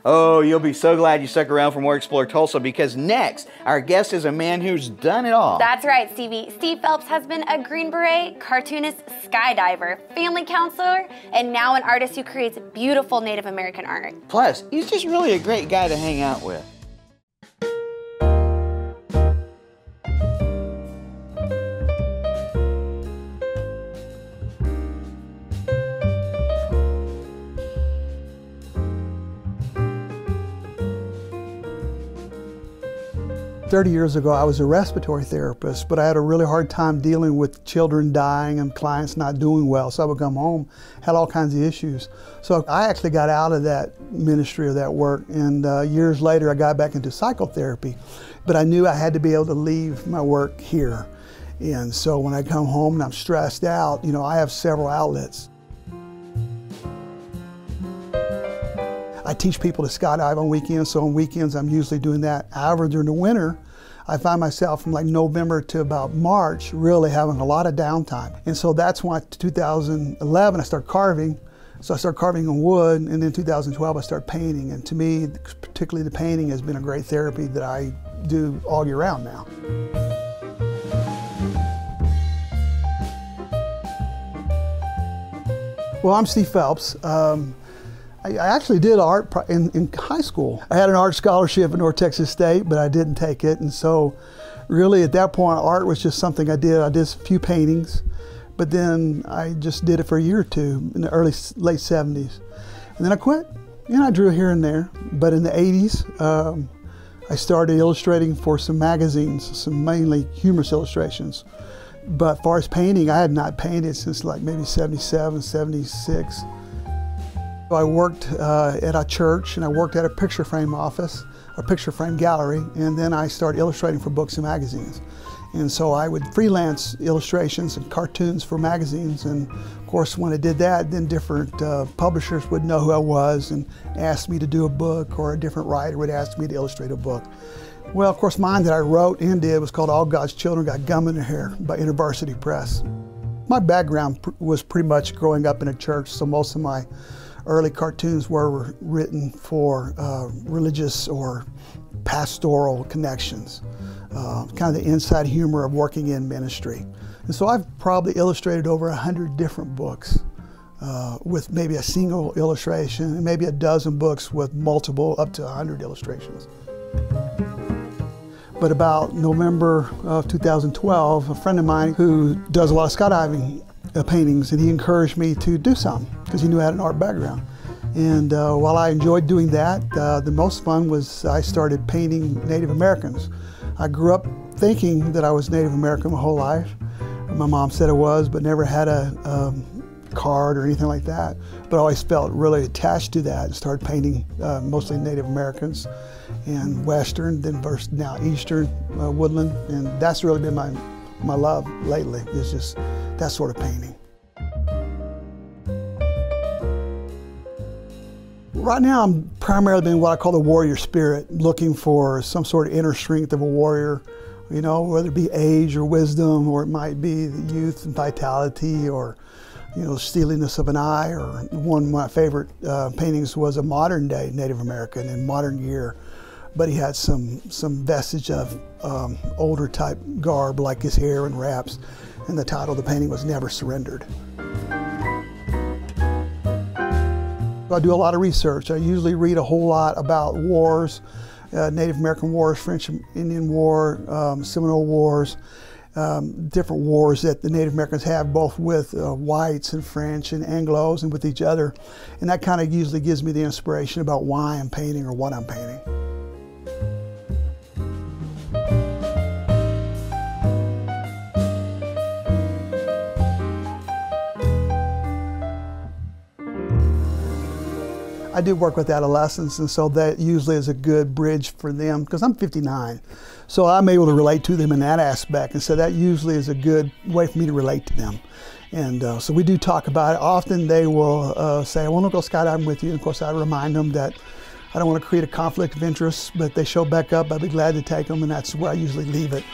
Oh, you'll be so glad you stuck around for more Explore Tulsa, because next, our guest is a man who's done it all. That's right, Stevie. Steve Phelps has been a Green Beret, cartoonist, skydiver, family counselor, and now an artist who creates beautiful Native American art. Plus, he's just really a great guy to hang out with. 30 years ago, I was a respiratory therapist, but I had a really hard time dealing with children dying and clients not doing well. So I would come home, had all kinds of issues. So I actually got out of that ministry or that work, and years later I got back into psychotherapy. But I knew I had to be able to leave my work here. And so when I come home and I'm stressed out, you know, I have several outlets. I teach people to skydive on weekends, so on weekends I'm usually doing that. However, during the winter, I find myself from like November to about March really having a lot of downtime. And so that's why 2011 I started carving. So I started carving on wood, and then 2012 I started painting. And to me, particularly the painting has been a great therapy that I do all year round now. Well, I'm Steve Phelps. I actually did art in high school. I had an art scholarship at North Texas State, but I didn't take it. And so really at that point, art was just something I did. I did a few paintings, but then I just did it for a year or two in the late 70s. And then I quit. And I drew here and there. But in the 80s, I started illustrating for some magazines, some mainly humorous illustrations. But as far as painting, I had not painted since like maybe 77, 76. I worked at a church, and I worked at a picture frame office, a picture frame gallery, and then I started illustrating for books and magazines. And so I would freelance illustrations and cartoons for magazines, and of course when I did that, then different publishers would know who I was and ask me to do a book, or a different writer would ask me to illustrate a book. Well, of course mine that I wrote and did was called All God's Children Got Gum in Their Hair by InterVarsity Press. My background was pretty much growing up in a church, so most of my early cartoons were written for religious or pastoral connections, kind of the inside humor of working in ministry. And so I've probably illustrated over 100 different books with maybe a single illustration, and maybe a dozen books with multiple, up to 100 illustrations. But about November of 2012, a friend of mine who does a lot of skydiving paintings, and he encouraged me to do some because he knew I had an art background. And while I enjoyed doing that, the most fun was I started painting Native Americans. I grew up thinking that I was Native American my whole life. My mom said I was, but never had a card or anything like that. But I always felt really attached to that and started painting mostly Native Americans and Western, then now Eastern woodland. And that's really been my love lately, is just that sort of painting. Right now I'm primarily been what I call the warrior spirit, looking for some sort of inner strength of a warrior, you know, whether it be age or wisdom, or it might be the youth and vitality, or, you know, steeliness of an eye. Or one of my favorite paintings was a modern day Native American in modern gear, but he had some vestige of older type garb, like his hair and wraps. And the title of the painting was Never Surrendered. I do a lot of research. I usually read a whole lot about wars, Native American wars, French and Indian War, Seminole Wars, different wars that the Native Americans have, both with whites and French and Anglos and with each other. And that kind of usually gives me the inspiration about why I'm painting or what I'm painting. I do work with adolescents, and so that usually is a good bridge for them, because I'm 59. So I'm able to relate to them in that aspect, and so that usually is a good way for me to relate to them. And so we do talk about it. Often they will say, I want to go skydiving with you. And of course I remind them that I don't want to create a conflict of interest, but they show back up, I'd be glad to take them, and that's where I usually leave it.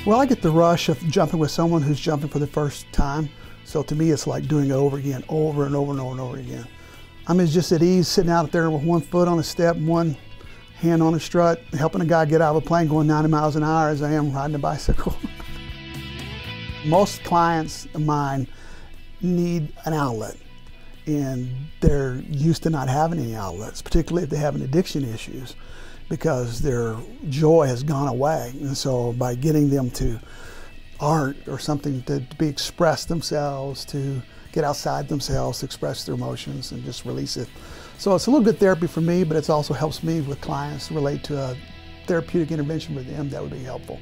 Well, I get the rush of jumping with someone who's jumping for the first time. So to me, it's like doing it over again, over and over and over and over again. I'm just at ease sitting out there with one foot on a step, one hand on a strut, helping a guy get out of a plane going 90 miles an hour as I am riding a bicycle. Most clients of mine need an outlet, and they're used to not having any outlets, particularly if they have addiction issues, because their joy has gone away. And so by getting them to art or something to be express themselves, to get outside themselves, to express their emotions and just release it. So it's a little good therapy for me, but it also helps me with clients to relate to a therapeutic intervention with them that would be helpful.